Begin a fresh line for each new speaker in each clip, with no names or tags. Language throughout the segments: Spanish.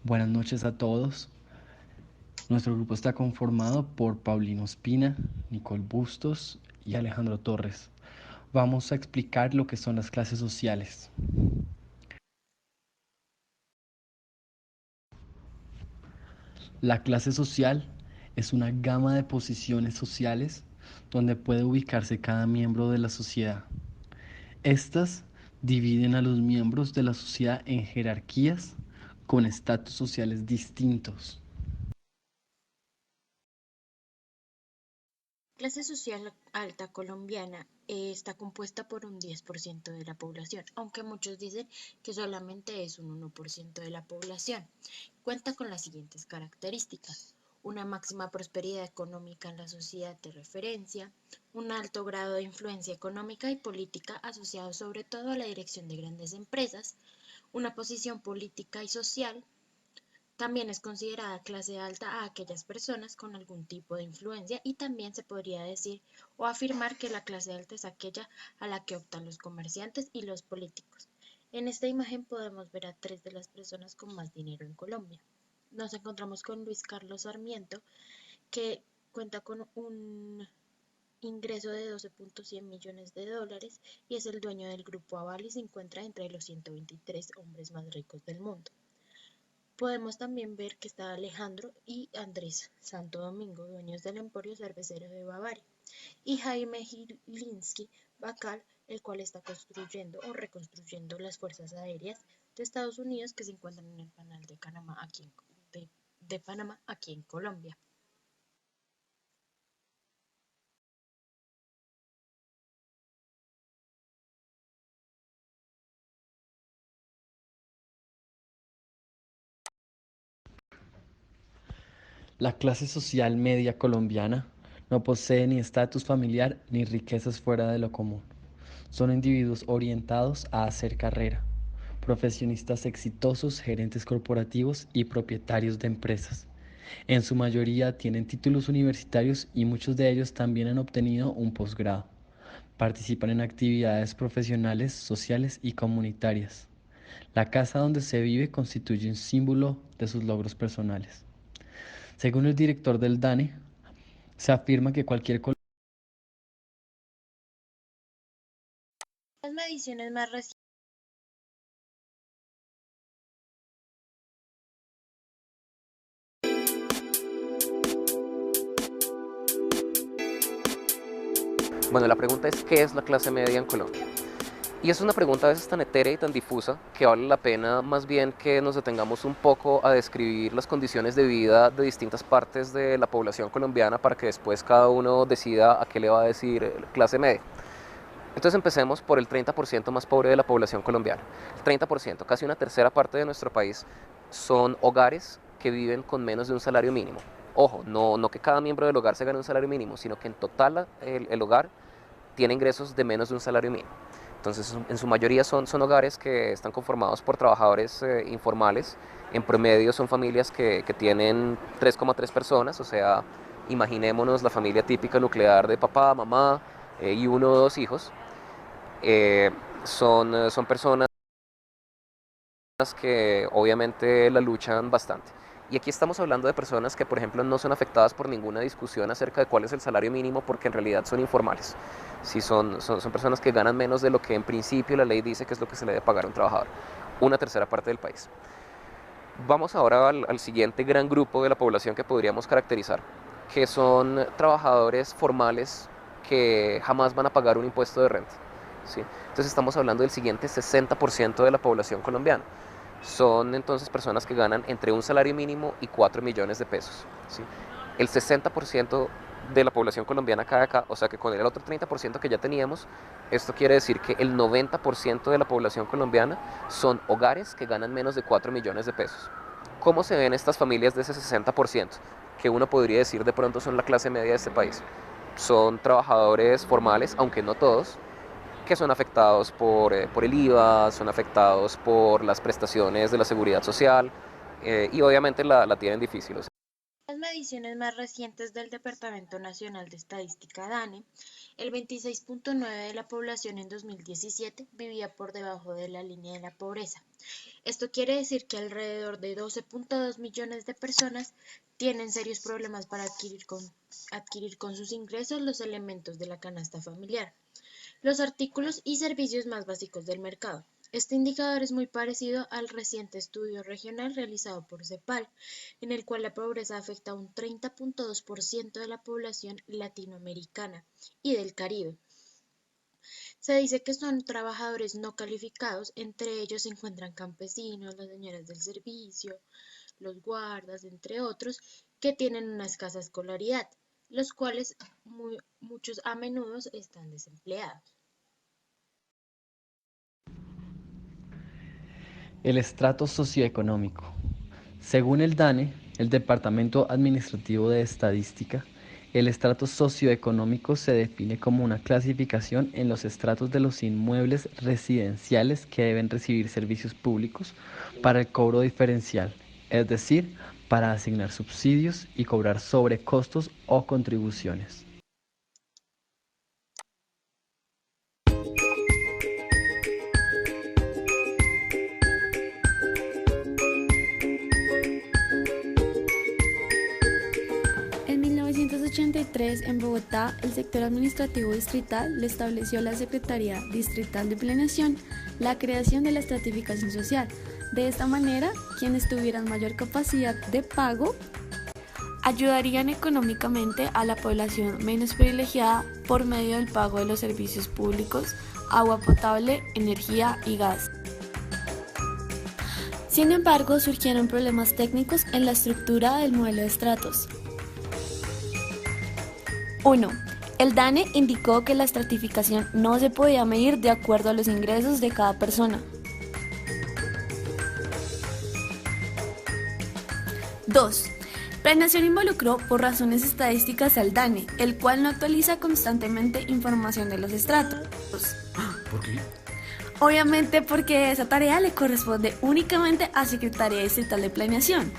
Buenas noches a todos. Nuestro grupo está conformado por Paulino Espina, Nicole Bustos y Alejandro Torres. Vamos a explicar lo que son las clases sociales. La clase social es una gama de posiciones sociales donde puede ubicarse cada miembro de la sociedad. Estas dividen a los miembros de la sociedad en jerarquías con estatus sociales distintos.
La clase social alta colombiana está compuesta por un 10% de la población, aunque muchos dicen que solamente es un 1% de la población. Cuenta con las siguientes características: una máxima prosperidad económica en la sociedad de referencia, un alto grado de influencia económica y política asociado sobre todo a la dirección de grandes empresas, una posición política y social. También es considerada clase alta a aquellas personas con algún tipo de influencia, y también se podría decir o afirmar que la clase alta es aquella a la que optan los comerciantes y los políticos. En esta imagen podemos ver a tres de las personas con más dinero en Colombia. Nos encontramos con Luis Carlos Sarmiento, que cuenta con un ingreso de 12.100 millones de dólares y es el dueño del grupo Aval y se encuentra entre los 123 hombres más ricos del mundo. Podemos también ver que está Alejandro y Andrés Santo Domingo, dueños del emporio cervecero de Bavaria, y Jaime Gilinski Bacal, el cual está construyendo o reconstruyendo las fuerzas aéreas de Estados Unidos que se encuentran en el canal de Panamá de Panamá aquí en Colombia.
La clase social media colombiana no posee ni estatus familiar ni riquezas fuera de lo común. Son individuos orientados a hacer carrera, profesionistas exitosos, gerentes corporativos y propietarios de empresas. En su mayoría tienen títulos universitarios y muchos de ellos también han obtenido un posgrado. Participan en actividades profesionales, sociales y comunitarias. La casa donde se vive constituye un símbolo de sus logros personales. Según el director del DANE, se afirma que cualquier
Las mediciones más recientes.
Bueno, la pregunta es, ¿qué es la clase media en Colombia? Y es una pregunta a veces tan etérea y tan difusa que vale la pena más bien que nos detengamos un poco a describir las condiciones de vida de distintas partes de la población colombiana para que después cada uno decida a qué le va a decir clase media. Entonces empecemos por el 30% más pobre de la población colombiana. El 30%, casi una tercera parte de nuestro país, son hogares que viven con menos de un salario mínimo. Ojo, no que cada miembro del hogar se gane un salario mínimo, sino que en total el hogar tiene ingresos de menos de un salario mínimo. Entonces, en su mayoría son hogares que están conformados por trabajadores informales. En promedio son familias que tienen 3,3 personas, o sea, imaginémonos la familia típica nuclear de papá, mamá y uno o dos hijos. Son personas que obviamente la luchan bastante. Y aquí estamos hablando de personas que, por ejemplo, no son afectadas por ninguna discusión acerca de cuál es el salario mínimo porque en realidad son informales. Si son personas que ganan menos de lo que en principio la ley dice que es lo que se le debe pagar a un trabajador. Una tercera parte del país. Vamos ahora al siguiente gran grupo de la población que podríamos caracterizar, que son trabajadores formales que jamás van a pagar un impuesto de renta. ¿Sí? Entonces estamos hablando del siguiente 60% de la población colombiana. Son entonces personas que ganan entre un salario mínimo y 4 millones de pesos. ¿Sí? El 60% de la población colombiana cae acá, o sea que con el otro 30% que ya teníamos, esto quiere decir que el 90% de la población colombiana son hogares que ganan menos de 4 millones de pesos. ¿Cómo se ven estas familias de ese 60%? Que uno podría decir de pronto son la clase media de este país. Son trabajadores formales, aunque no todos, que son afectados por el IVA, son afectados por las prestaciones de la seguridad social y obviamente la tienen difícil.
Las mediciones más recientes del Departamento Nacional de Estadística DANE, el 26.9% de la población en 2017 vivía por debajo de la línea de la pobreza. Esto quiere decir que alrededor de 12.2 millones de personas tienen serios problemas para adquirir con sus ingresos los elementos de la canasta familiar, los artículos y servicios más básicos del mercado. Este indicador es muy parecido al reciente estudio regional realizado por CEPAL, en el cual la pobreza afecta a un 30.2% de la población latinoamericana y del Caribe. Se dice que son trabajadores no calificados, entre ellos se encuentran campesinos, las señoras del servicio, los guardas, entre otros, que tienen una escasa escolaridad, los cuales muchos a menudo están desempleados.
El estrato socioeconómico. Según el DANE, el Departamento Administrativo de Estadística, el estrato socioeconómico se define como una clasificación en los estratos de los inmuebles residenciales que deben recibir servicios públicos para el cobro diferencial, es decir, para asignar subsidios y cobrar sobrecostos o contribuciones.
En 1983, en Bogotá, el sector administrativo distrital le estableció a la Secretaría Distrital de Planeación la creación de la estratificación social. De esta manera, quienes tuvieran mayor capacidad de pago ayudarían económicamente a la población menos privilegiada por medio del pago de los servicios públicos, agua potable, energía y gas. Sin embargo, surgieron problemas técnicos en la estructura del modelo de estratos. 1. El DANE indicó que la estratificación no se podía medir de acuerdo a los ingresos de cada persona. 2. Planeación involucró por razones estadísticas al DANE, el cual no actualiza constantemente información de los estratos.
¿Por qué?
Obviamente porque esa tarea le corresponde únicamente a Secretaría Distrital de Planeación.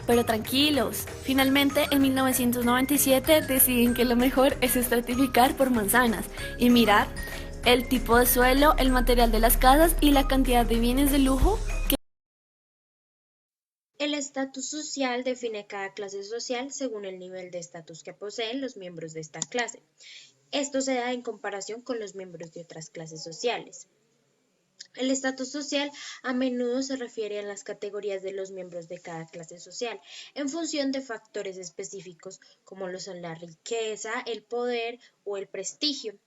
Pero tranquilos, finalmente en 1997 deciden que lo mejor es estratificar por manzanas y mirar el tipo de suelo, el material de las casas y la cantidad de bienes de lujo que...
El estatus social define cada clase social según el nivel de estatus que poseen los miembros de esta clase. Esto se da en comparación con los miembros de otras clases sociales. El estatus social a menudo se refiere a las categorías de los miembros de cada clase social, en función de factores específicos como lo son la riqueza, el poder o el prestigio.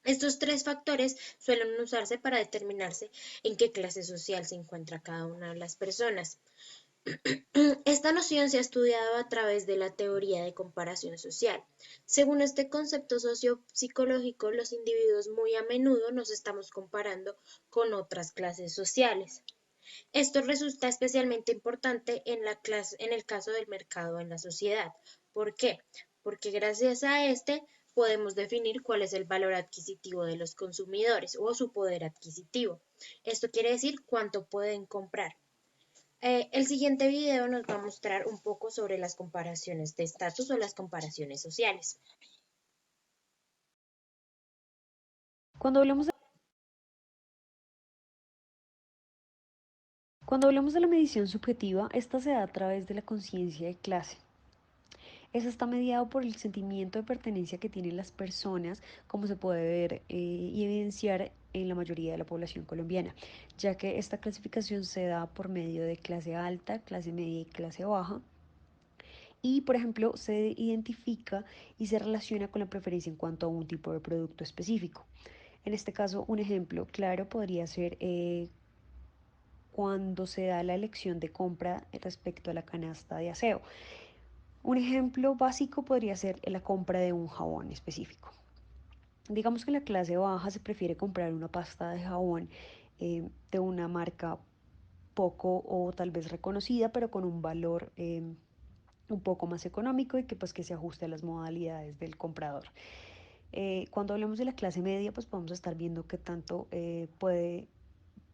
Estos tres factores suelen usarse para determinarse en qué clase social se encuentra cada una de las personas. Esta noción se ha estudiado a través de la teoría de comparación social. Según este concepto sociopsicológico, los individuos muy a menudo nos estamos comparando con otras clases sociales. Esto resulta especialmente importante en el caso del mercado en la sociedad. ¿Por qué? Porque gracias a este podemos definir cuál es el valor adquisitivo de los consumidores o su poder adquisitivo. Esto quiere decir cuánto pueden comprar. El siguiente video nos va a mostrar un poco sobre las comparaciones de estatus o las comparaciones sociales.
Cuando hablamos de la medición subjetiva, esta se da a través de la conciencia de clase. Esa está mediado por el sentimiento de pertenencia que tienen las personas, como se puede ver y evidenciar en la mayoría de la población colombiana, ya que esta clasificación se da por medio de clase alta, clase media y clase baja. Y, por ejemplo, se identifica y se relaciona con la preferencia en cuanto a un tipo de producto específico. En este caso, un ejemplo claro podría ser cuando se da la elección de compra respecto a la canasta de aseo. Un ejemplo básico podría ser la compra de un jabón específico. Digamos que en la clase baja se prefiere comprar una pasta de jabón de una marca poco o tal vez reconocida, pero con un valor un poco más económico y que se ajuste a las modalidades del comprador. Cuando hablamos de la clase media, pues podemos estar viendo que tanto puede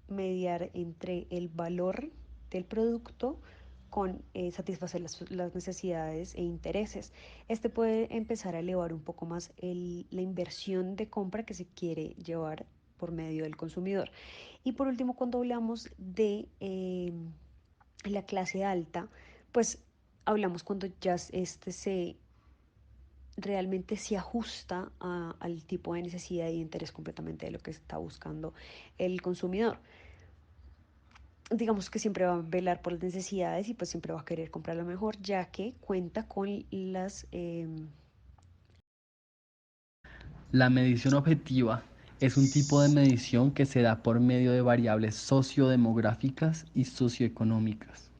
mediar entre el valor del producto con satisfacer las necesidades e intereses. Este puede empezar a elevar un poco más la inversión de compra que se quiere llevar por medio del consumidor. Y por último, cuando hablamos de la clase alta, pues hablamos cuando ya realmente se ajusta al tipo de necesidad y interés completamente de lo que está buscando el consumidor. Digamos que siempre va a velar por las necesidades y pues siempre va a querer comprar lo mejor, ya que cuenta con
La medición objetiva es un tipo de medición que se da por medio de variables sociodemográficas y socioeconómicas.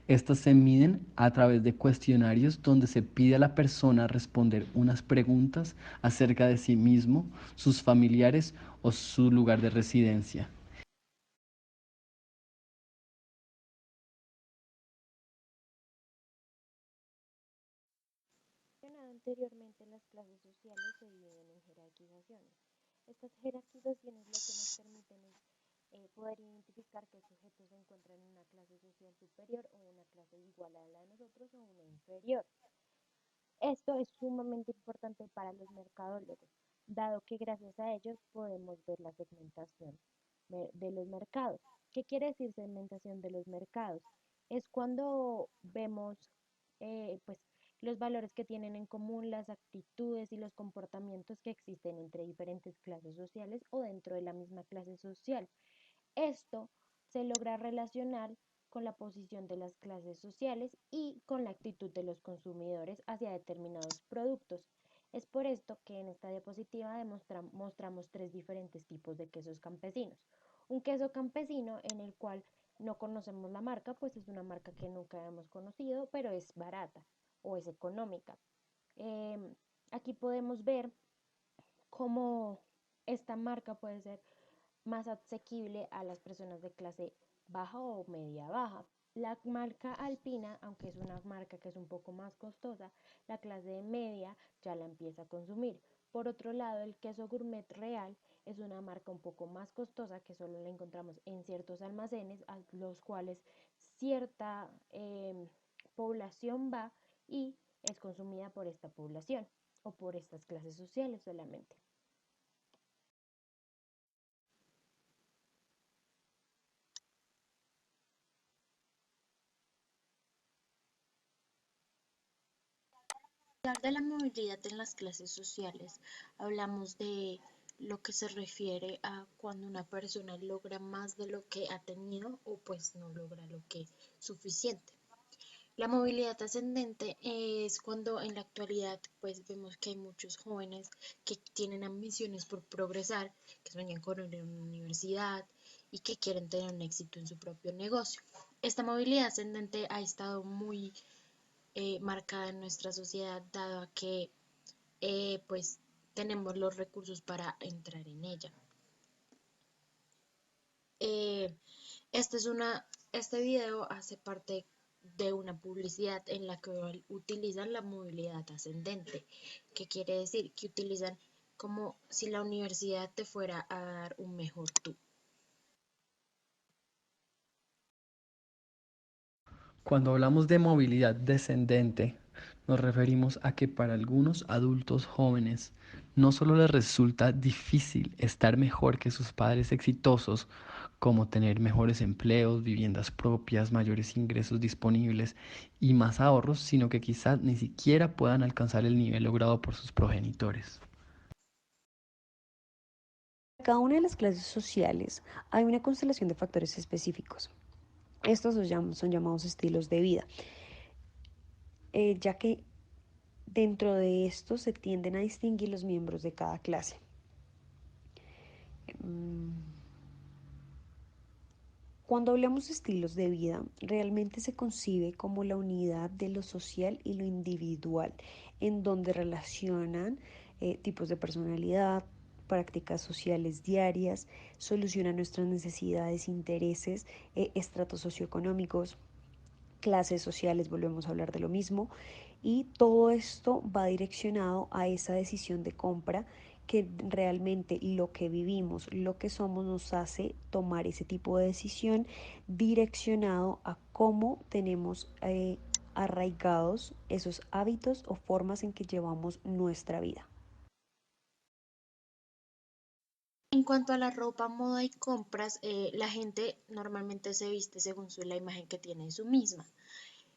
Estas se miden a través de cuestionarios donde se pide a la persona responder unas preguntas acerca de sí mismo, sus familiares o su lugar de residencia.
Anteriormente, las clases sociales se dividen en jerarquizaciones. Estas jerarquizaciones lo que nos permiten es poder identificar qué sujetos se encuentran en una clase social superior o una clase igual a la de nosotros o una inferior. Esto es sumamente importante para los mercadólogos, dado que gracias a ellos podemos ver la segmentación de los mercados. ¿Qué quiere decir segmentación de los mercados? Es cuando vemos pues, los valores que tienen en común, las actitudes y los comportamientos que existen entre diferentes clases sociales o dentro de la misma clase social. Esto se logra relacionar con la posición de las clases sociales y con la actitud de los consumidores hacia determinados productos. Es por esto que en esta diapositiva mostramos tres diferentes tipos de quesos campesinos. Un queso campesino en el cual no conocemos la marca, pues es una marca que nunca hemos conocido, pero es barata o es económica. Eh, Aquí podemos ver cómo esta marca puede ser más asequible a las personas de clase baja o media baja. La marca alpina, aunque es una marca que es un poco más costosa, la clase media ya la empieza a consumir. Por otro lado, el queso gourmet real es una marca un poco más costosa que solo la encontramos en ciertos almacenes a los cuales cierta población va y es consumida por esta población o por estas clases sociales solamente. Hablar de la movilidad en las clases sociales, hablamos de lo que se refiere a cuando una persona logra más de lo que ha tenido o pues no logra lo que es suficiente. La movilidad ascendente es cuando en la actualidad pues vemos que hay muchos jóvenes que tienen ambiciones por progresar, que sueñan con ir a una universidad y que quieren tener un éxito en su propio negocio. Esta movilidad ascendente ha estado muy marcada en nuestra sociedad, dado a que pues tenemos los recursos para entrar en ella. Eh, este, este video hace parte de una publicidad en la que utilizan la movilidad ascendente, que quiere decir que utilizan como si la universidad te fuera a dar un mejor tú.
Cuando hablamos de movilidad descendente, nos referimos a que para algunos adultos jóvenes no solo les resulta difícil estar mejor que sus padres exitosos, como tener mejores empleos, viviendas propias, mayores ingresos disponibles y más ahorros, sino que quizás ni siquiera puedan alcanzar el nivel logrado por sus progenitores.
En cada una de las clases sociales hay una constelación de factores específicos. Estos son llamados estilos de vida, ya que dentro de estos se tienden a distinguir los miembros de cada clase. Cuando hablamos de estilos de vida, realmente se concibe como la unidad de lo social y lo individual, en donde relacionan tipos de personalidad, prácticas sociales diarias, solucionan nuestras necesidades, intereses, estratos socioeconómicos, clases sociales, volvemos a hablar de lo mismo, y todo esto va direccionado a esa decisión de compra que realmente lo que vivimos, lo que somos, nos hace tomar ese tipo de decisión direccionado a cómo tenemos arraigados esos hábitos o formas en que llevamos nuestra vida.
En cuanto a la ropa, moda y compras, la gente normalmente se viste según la imagen que tiene de su misma.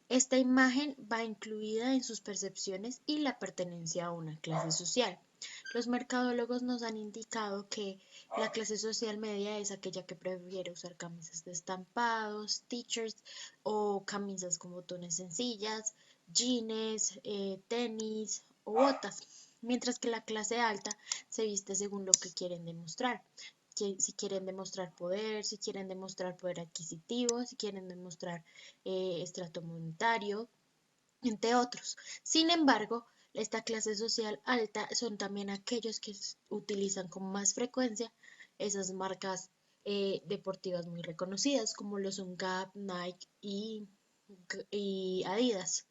Esta imagen va incluida en sus percepciones y la pertenencia a una clase social. Los mercadólogos nos han indicado que la clase social media es aquella que prefiere usar camisas de estampados, t-shirts o camisas con botones sencillas, jeans, tenis o botas, mientras que la clase alta se viste según lo que quieren demostrar. Si quieren demostrar poder, si quieren demostrar poder adquisitivo, si quieren demostrar estrato monetario, entre otros. Sin embargo, esta clase social alta son también aquellos que utilizan con más frecuencia esas marcas deportivas muy reconocidas, como lo son Gap, Nike y Adidas.